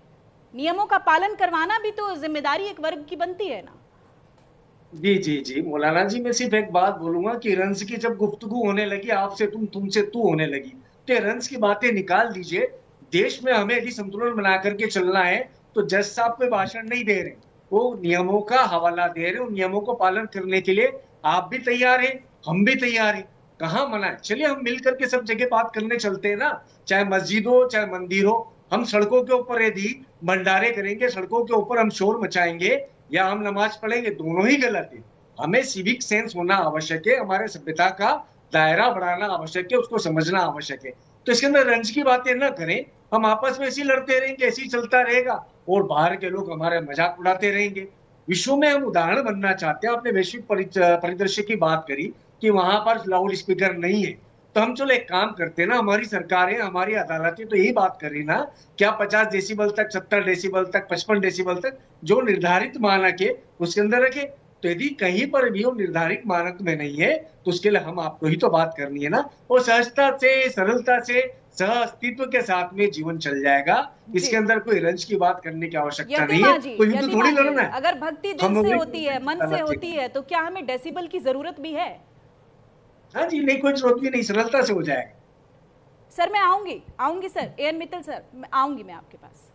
नियमों का पालन करवाना भी तो जिम्मेदारी एक वर्ग की बनती है ना। जी मौलाना जी, मैं सिर्फ एक बात बोलूंगा कि रंस की जब गुफ्तगू होने लगी, आपसे तुमसे तू होने लगी, तो रंस की बातें निकाल दीजिए। देश में हमें यदि संतुलन बना करके चलना है तो जज साहब पे भाषण नहीं दे रहे, वो नियमों का हवाला दे रहे, उन नियमों को पालन करने के लिए आप भी तैयार हैं, हम भी तैयार हैं, कहाँ मना है। चलिए हम मिल करके सब जगह बात करने चलते हैं ना, चाहे मस्जिद हो चाहे मंदिर हो। हम सड़कों के ऊपर यदि भंडारे करेंगे, सड़कों के ऊपर हम शोर मचाएंगे या हम नमाज पढ़ेंगे, दोनों ही गलत है। हमें सिविक सेंस होना आवश्यक है, हमारे सभ्यता का दायरा बढ़ाना आवश्यक है, उसको समझना आवश्यक है। तो इसके अंदर रंज की बातें न करें, हम आपस में ऐसे ही लड़ते रहेंगे, ऐसे ही चलता रहेगा और बाहर के लोग हमारे मजाक उड़ाते रहेंगे। विश्व में हम उदाहरण बनना चाहते हैं। आपने वैश्विक परिदृश्य की बात करी कि वहां पर लाउड स्पीकर नहीं है, तो हम चलो एक काम करते हैं ना, हमारी सरकारें हमारी अदालतें तो यही बात कर रही ना, क्या 50 डेसिबल तक, 70 डेसिबल तक, 55 डेसिबल तक जो निर्धारित मानक है उसके अंदर रखे। तो यदि कहीं पर भी वो निर्धारित मानक में नहीं है तो उसके लिए हम आपको ही तो बात करनी है ना, और सहजता से, सरलता से, सह अस्तित्व के साथ में जीवन चल जाएगा। इसके अंदर कोई रंज की बात करने की आवश्यकता नहीं है, कोई युद्ध थोड़ी लड़ना है। अगर भक्ति दिल से होती है, मन से होती है, तो क्या हमें डेसिबल की जरूरत भी है? हाँ जी, नहीं, कोई जरूरत भी नहीं, सरलता से हो जाएगा। सर मैं आऊंगी सर, एएन मित्तल सर, आऊंगी मैं आपके पास।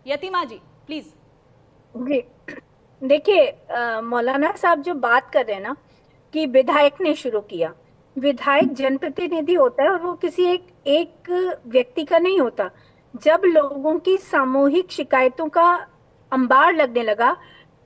यतिमा जी प्लीज। देखिए मौलाना साहब जो बात कर रहे हैं ना कि विधायक ने शुरू किया, विधायक जनप्रतिनिधि होता है और वो किसी एक व्यक्ति का नहीं होता। जब लोगों की सामूहिक शिकायतों का अंबार लगने लगा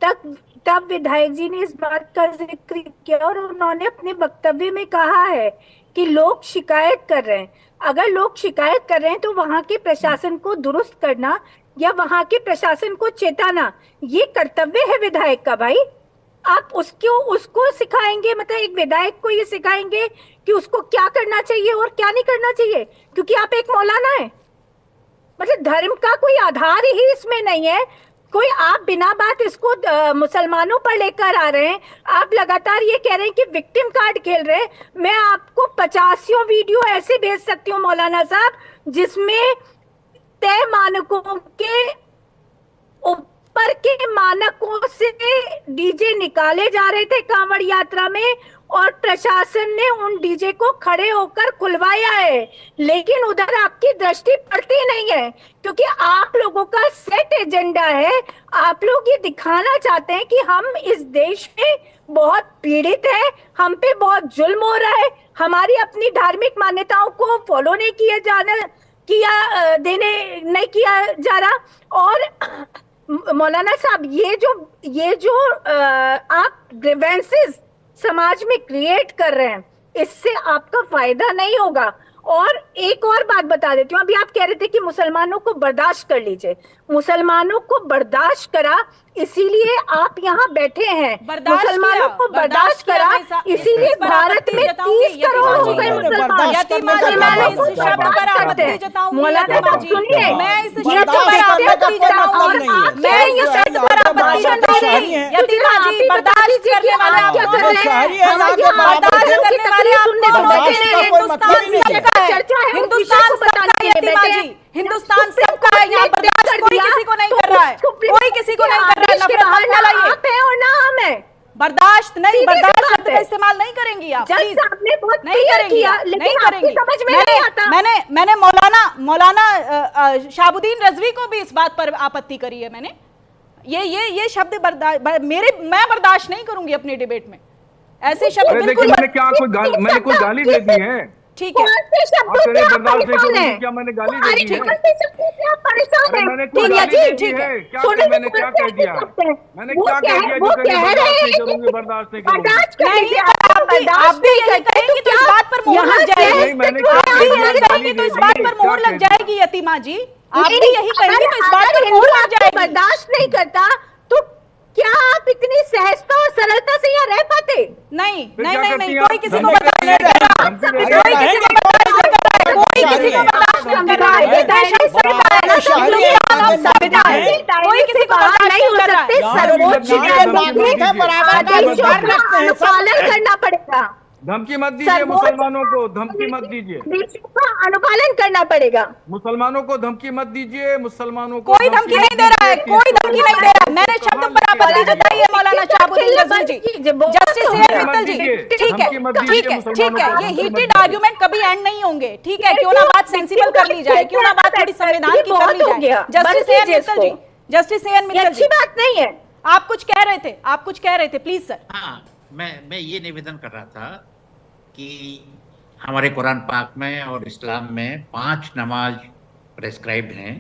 तब विधायक जी ने इस बात का जिक्र किया और उन्होंने अपने वक्तव्य में कहा है कि लोग शिकायत कर रहे हैं। अगर लोग शिकायत कर रहे हैं तो वहां के प्रशासन को दुरुस्त करना या वहां के प्रशासन को चेताना, ये कर्तव्य है विधायक का। भाई आप उसको सिखाएंगे, मतलब एक विधायक को ये सिखाएंगे कि उसको क्या करना चाहिए और क्या नहीं करना चाहिए, क्योंकि आप एक मौलाना है। मतलब धर्म का कोई आधार ही इसमें नहीं है कोई। आप बिना बात इसको मुसलमानों पर लेकर आ रहे हैं। आप लगातार ये कह रहे हैं कि विक्टिम कार्ड खेल रहे हैं। मैं आपको 50 वीडियो ऐसे भेज सकती हूँ मौलाना साहब, जिसमें तय मानकों के ऊपर के मानकों से डीजे निकाले जा रहे थे कांवड़ यात्रा में और प्रशासन ने उन डीजे को खड़े होकर खुलवाया है। लेकिन उधर आपकी दृष्टि पड़ती नहीं है, क्योंकि आप लोगों का सेट एजेंडा है। आप लोग ये दिखाना चाहते हैं कि हम इस देश में बहुत पीड़ित है, हम पे बहुत जुल्म हो रहा है, हमारी अपनी धार्मिक मान्यताओं को फॉलो नहीं किया जा रहा। और मौलाना साहब ये जो आप ग्रीवेंसेस समाज में क्रिएट कर रहे हैं, इससे आपका फायदा नहीं होगा। और एक और बात बता देती हूँ, अभी आप कह रहे थे कि मुसलमानों को बर्दाश्त कर लीजिए। मुसलमानों को बर्दाश्त करा इसीलिए आप यहाँ बैठे हैं। मुसलमानों को बर्दाश्त करा इसीलिए भारत में 30 करोड़ हो गए मुसलमान। हिंदुस्तान सबका है, यहाँ बर्दाश्त कोई किसी को नहीं कर रहा है, कोई किसी को नहीं कर रहा है। नफरत मत फैलाइए। आप है और ना हम है। बर्दाश्त नहीं, बर्दाश्त शब्द का इस्तेमाल नहीं करेंगी आप, प्लीज नहीं करेंगी, नहीं करेंगी। समझ में नहीं आता। मैंने मौलाना शाहबुद्दीन रजवी को भी इस बात पर आपत्ति करी है। मैंने ये शब्द मैं बर्दाश्त नहीं करूंगी अपनी डिबेट में, ऐसे शब्द बिल्कुल। मैंने कोई गाली दे दी है? ठीक है, क्या मैंने गाली दे दी है? मैंने कोई गाली दे दी है क्या? मैंने क्या कह दिया? मैंने क्या कह दिया जो करूंगी बर्दाश्त नहीं करूंगी? आप भी यही कहेंगे तो इस बात पर मोहर लग जाएगी। आप भी यही कहेंगे तो इस बात पर मोहर लग जाएगी। यतिमा जी, आप भी यही कहेंगे तो इस बात पर मोहर लग जाएगी। बर्दाश्त नहीं करता तो क्या आप इतनी सहजता और सरलता से यहाँ रह पाते? नहीं, कोई किसी को बर्दाश्त नहीं कर रहा, कोई किसी को बर्दाश्त नहीं कर रहा है, कोई किसी को बर्दाश्त नहीं कर रहा है। ये दहशत संविधान है, संविधान है, कोई किसी को बर्दाश्त नहीं हो सकते। सर्वोच्च न्यायालय का पालन करना पड़ेगा। धमकी मत दीजिए मुसलमानों को, धमकी मत दीजिए। अनुपालन करना पड़ेगा। मुसलमानों को धमकी मत दीजिए। मुसलमानों को कोई धमकी नहीं दे रहा है, कोई धमकी नहीं दे रहा है। मैंने शब्द पर आपत्ति जताई है मौलाना शाहबुद्दीन रजवी जी, जस्टिस एएन मित्तल जी। ठीक है, ये हीटेड आर्गुमेंट कभी एंड नहीं होंगे। ठीक है, क्यों ना बात सेंसिबल कर ली जाए, क्यों ना बात थोड़ी संविधान की कर ली जाए। Justice A N Mittal ji, justice A N Mittal ji, अच्छी बात नहीं है। आप कुछ कह रहे थे, प्लीज सर। हाँ, मैं ये निवेदन कर रहा था कि हमारे कुरान पाक में और इस्लाम में 5 नमाज प्रेस्क्राइब्ड हैं।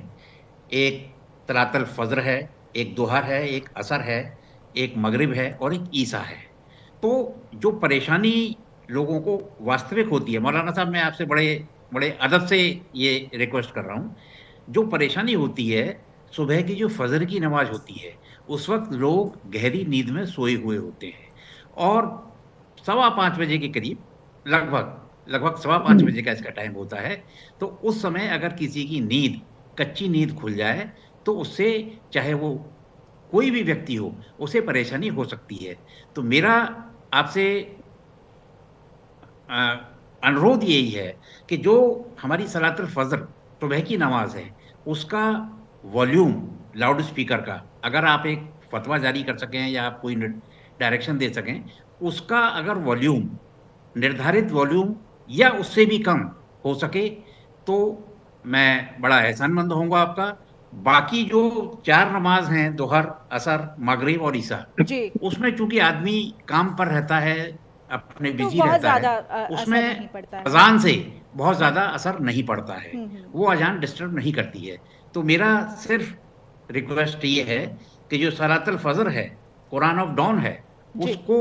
एक तलातल फजर है, एक दोहर है, एक असर है, एक मगरिब है और एक ईसा है। तो जो परेशानी लोगों को वास्तविक होती है, मौलाना साहब मैं आपसे बड़े बड़े अदब से ये रिक्वेस्ट कर रहा हूँ, जो परेशानी होती है सुबह की जो फजर की नमाज होती है उस वक्त लोग गहरी नींद में सोए हुए होते हैं और 5:15 बजे के करीब लगभग 5:15 बजे का इसका टाइम होता है। तो उस समय अगर किसी की नींद कच्ची नींद खुल जाए तो उससे, चाहे वो कोई भी व्यक्ति हो, उसे परेशानी हो सकती है। तो मेरा आपसे अनुरोध यही है कि जो हमारी सलातुल फजर सुबह की नमाज है उसका वॉल्यूम लाउड स्पीकर का, अगर आप एक फतवा जारी कर सकें या आप कोई डायरेक्शन दे सकें, उसका अगर वॉल्यूम निर्धारित वॉल्यूम या उससे भी कम हो सके तो मैं बड़ा एहसानमंद होऊंगा आपका। बाकी जो 4 नमाज हैं, दोहर, असर, मगरिब और ईसा, उसमें चूंकि आदमी काम पर रहता है, अपने बिजी रहता है, उसमें अजान से बहुत ज्यादा असर नहीं पड़ता है, वो अजान डिस्टर्ब नहीं करती है। तो मेरा सिर्फ रिक्वेस्ट ये है कि जो सलातुल फजर है, कुरान ऑफ डॉन है, उसको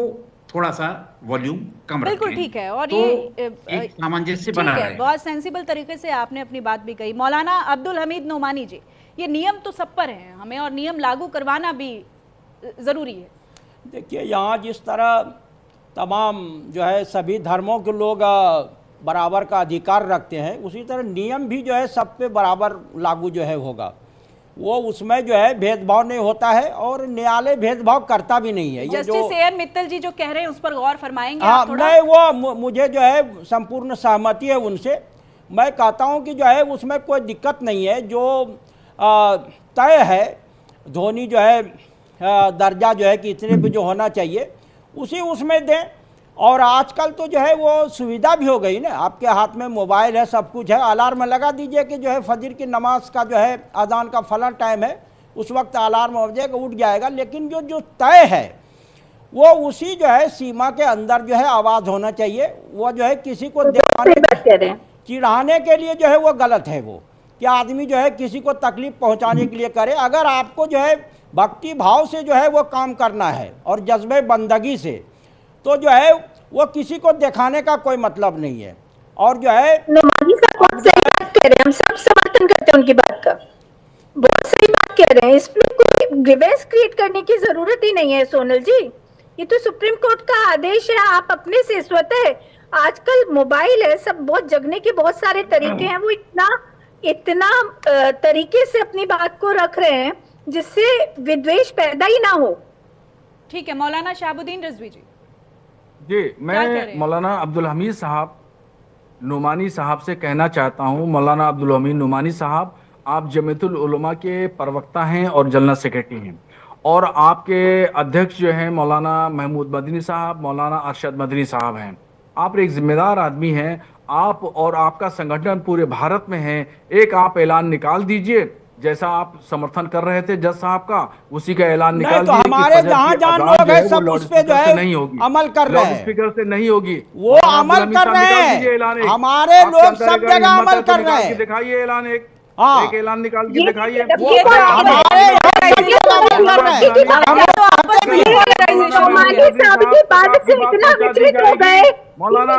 थोड़ा सा वॉल्यूम कम रखें। बिल्कुल ठीक है। और तो ये एक सामंजस्य बना रहे। बहुत सेंसिबल तरीके से आपने अपनी बात भी कही। मौलाना अब्दुल हमीद नोमानी जी, ये नियम तो सब पर हैं हमें, और नियम लागू करवाना भी जरूरी है। देखिए, यहाँ जिस तरह तमाम जो है सभी धर्मों के लोग बराबर का अधिकार रखते हैं, उसी तरह नियम भी जो है सब पे बराबर लागू जो है होगा। वो उसमें जो है भेदभाव नहीं होता है और न्यायालय भेदभाव करता भी नहीं है। Justice AN. मित्तल जी जो कह रहे हैं उस पर गौर फरमाएंगे? हाँ, मैं वो मुझे जो है संपूर्ण सहमति है उनसे। मैं कहता हूँ कि जो है उसमें कोई दिक्कत नहीं है। जो तय है धोनी जो है दर्जा जो है कि इतने पे जो होना चाहिए उसी उसमें दें। और आजकल तो जो है वो सुविधा भी हो गई ना, आपके हाथ में मोबाइल है, सब कुछ है, अलार्म लगा दीजिए कि जो है फजर की नमाज का जो है अजान का फलां टाइम है, उस वक्त अलार्म हो जाएगा, उठ जाएगा। लेकिन जो तय है वो उसी जो है सीमा के अंदर जो है आवाज़ होना चाहिए। वो जो है किसी को चिढ़ाने के लिए जो है वो गलत है। वो कि आदमी जो है किसी को तकलीफ पहुंचाने के लिए करे। अगर आपको जो है भक्ति भाव से जो है वो काम करना है और जज्बे बंदगी से, तो जो है वो किसी को दिखाने का कोई मतलब नहीं है। और जो है नोमानी साहब बहुत सही बात कह रहे हैं, हम सब समर्थन करते हैं उनकी बात का, बहुत सही बात कह रहे हैं। इसमें कोई ग्रीवेंस क्रिएट करने की जरूरत ही नहीं है सोनल जी। ये तो सुप्रीम कोर्ट का आदेश है, आप अपने से स्वतः, आजकल मोबाइल है, सब बहुत जगने के बहुत सारे तरीके हैं, वो इतना तरीके से अपनी बात को रख रहे हैं जिससे विद्वेष पैदा ही ना हो। ठीक है, मौलाना शहाबुद्दीन रिजवी जी। जी, मैं मौलाना अब्दुल हमीद साहब नुमानी साहब से कहना चाहता हूं। मौलाना अब्दुल हमीद नुमानी साहब, आप जमीयतुल उलमा के प्रवक्ता हैं और जनरल सेक्रेटरी हैं, और आपके अध्यक्ष जो हैं मौलाना महमूद मदनी साहब, मौलाना अरशद मदनी साहब हैं। आप एक जिम्मेदार आदमी हैं, आप और आपका संगठन पूरे भारत में है। एक आप ऐलान निकाल दीजिए, जैसा आप समर्थन कर रहे थे जज साहब का, उसी का ऐलान निकाल दीजिए। तो हमारे जहां लोग हैं सब उस पे जो है नहीं होगी, अमल कर रहे हैं, स्पीकर से नहीं होगी, वो अमल कर रहे हैं। हमारे लोग सब जगह अमल कर रहे हैं। दिखाइए ऐलान, एक ऐलान निकाल के दिखाइए। मौलाना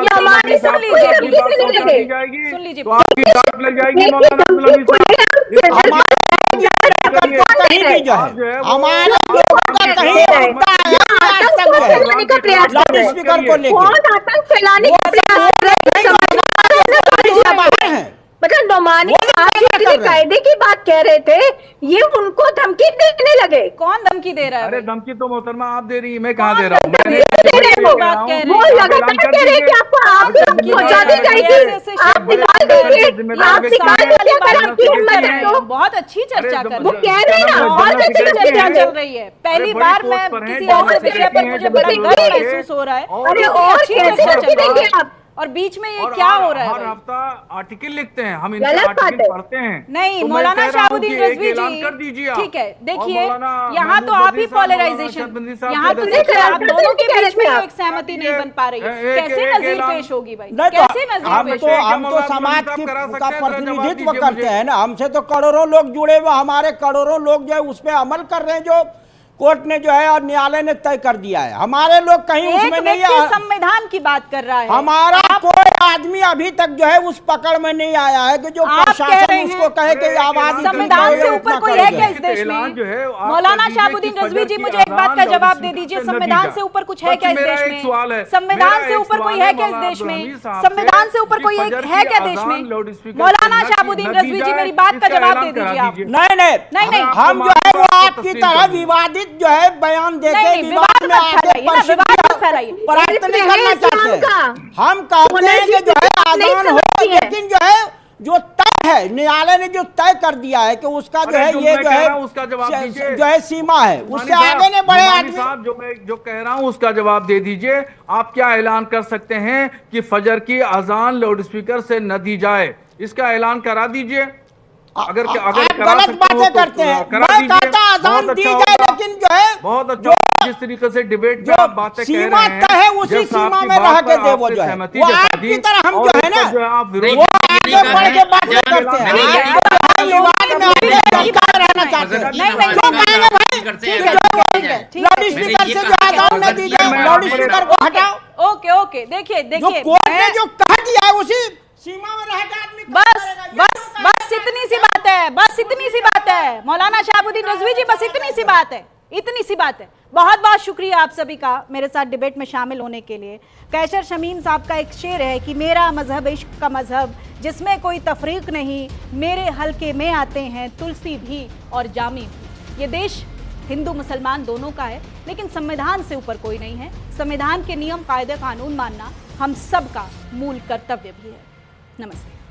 सुन लीजिए, तो आपकी डांट लग जाएगी मौलाना अब्दुल हमीद साहब। हमारे स्पीकर को लेकर आतंक फैलाने का प्रयास मतलब नोमानी साहब कायदे की बात कह रहे थे, ये उनको धमकी देने लगे। कौन धमकी दे रहा है? अरे धमकी तो मोहतरमा आप दे रही है, मैं कहाँ दे रहा हूँ? वो लगातार कह रहे हैं कि आपको आप पहुंचा दी जाएगी, आप निकाल दीजिए, आप निकाल दीजिए अगर आपकी हिम्मत है तो। बहुत अच्छी चर्चा कर रहे हैं, वो कह रहे हैं ना, बहुत अच्छी चर्चा चल रही है। पहली बार मैं किसी ऐसे विषय पर मुझे बड़ा गर्व महसूस हो रहा है। अरे और कैसे धमकी देंगे आप? और बीच में ये और क्या हो रहा है हर भाई? हफ्ता आर्टिकल लिखते हैं हम, इनके गलत बात आर्टिकल है। पढ़ते हैं। नहीं तो मैं मौलाना कह रहा हूं शहाबुद्दीन कि एक रिजवी ऐलान जी, कर दीजिए आप। ठीक है, और देखिए मौलाना यहाँ तो महमूद आप ही बदरी साहब, मौलाना पोलराइजेशन, शरबंदी साहब यहाँ के तो दस्ते देखिए से आप दोनों के कह रहे बीच में थे आप। एक सहमति नहीं बन पा रही है। एक- कैसे एक नजीर ऐलान- पेश होगी भाई? नहीं कैसे तो नजीर हम पेश तो होगी? हम तो मौलाना समाज साहब की करा सकते का हैं, जरा जवाब प्रतिनिधित्व दीजिए करते मुझे। हैं ना, हमसे तो करोड़ों लोग जुड़े हुए, हमारे करोड़ों लोग जो है उस पर अमल कर रहे हैं जो कोर्ट ने जो है और न्यायालय ने तय कर दिया है। हमारे लोग कहीं एक उसमें नहीं व्यक्ति आ, संविधान की बात कर रहा है। हमारा कोई आदमी अभी तक जो है उस पकड़ में नहीं आया है कि जो आप कह प्रशासन रहे उसको हैं- कहे कि आवाज संविधान से ऊपर कोई है क्या इस देश ऐलान में? जो है, आप मौलाना कर दीजिए शहाबुद्दीन कि रिजवी जी फजर मुझे की एक बात का अजान जवाब दे लाउडस्पीकर दीजिए, से संविधान नतीजा। से ऊपर कुछ है बस क्या इस मेरा देश एक में? सवाल है, संविधान मेरा से एक ऊपर कोई सवाल है क्या इस मौलाना देश में? अब्दुल हमीद साहब संविधान से ऊपर कि कोई फजर है की क्या देश अजान में? लाउडस्पीकर मौलाना से शहाबुद्दीन नतीजा रिजवी जी है, मेरी बात का इसका जवाब ऐलान दे करा दीजिए आप। दीजिए। नहीं नहीं, हम जो है वो आपकी तरह विवादित जो है बयान देके नहीं, विवाद में मत आके फैलाइए ना, विवाद मत फैलाइए। प्राप्त नहीं इसमें करना है चाहते हैं। इस्लाम का। हम कहते हैं कि जो है आप नहीं आजान हो, समझती है। लेकिन जो है जो तय है न्यायालय ने जो तय कर दिया है कि उसका जो अरे है जो ये मैं जो कह है रहा हूं उसका जवाब दीजिए। जो है सीमा है, उससे आगे ने बड़े नुमानी आदमी। साहब जो मैं जो कह रहा हूं उसका जवाब दे दीजिए। आप क्या ऐलान कर सकते हैं कि फजर की अजान लाउडस्पीकर से न दी जाए, इसका ऐलान करा दीजिए। अगर आप करा गलत सकते हो बातें तो करते हैं। करा मैं दीजिए। कहता अजान बहुत दी अच्छा जाए, होगा। लेकिन जो है बहुत अच्छा, जिस तरीके से डिबेट में जो आप बातें कह सीमा रहे हैं, तय है उसी जब साहब सीमा की में बात रह पर के दे वो आपने जो है सहमति वो जता आपकी दी तरह हम और जो है इस ना पर जो है आप विरोध वो आगे बढ़ के बात नहीं करते हैं। नहीं, आप विवाद में आगे चलकर रहना चाहते हैं। नहीं, नहीं, क्यों नहीं, कहेंगे भाई ठीक है, ठीक है, ठीक है। लाउड स्पीकर से जो आजान न दी जाए, लाउड स्पीकर को हटाओ। ओके ओके, देखिए जो देखिए कोर्ट ने मैं- जो कह दिया है उसी सीमा में रह के आदमी काम बस करेगा। ये बस तो बस इतनी सी बात है, बस इतनी सी बात है मौलाना शहाबुद्दीन रिजवी जी, बस इतनी सी बात है, इतनी सी बात है। बहुत बहुत शुक्रिया आप सभी का मेरे साथ डिबेट में शामिल होने के लिए। कैसर शमीम साहब का एक शेर है कि मेरा मजहब इश्क का मजहब जिसमें कोई तफरीक नहीं, मेरे हल्के में आते हैं तुलसी भी और जामी भी। ये देश हिंदू मुसलमान दोनों का है, लेकिन संविधान से ऊपर कोई नहीं है। संविधान के नियम कायदे कानून मानना हम सब का मूल कर्तव्य भी है। नमस्ते।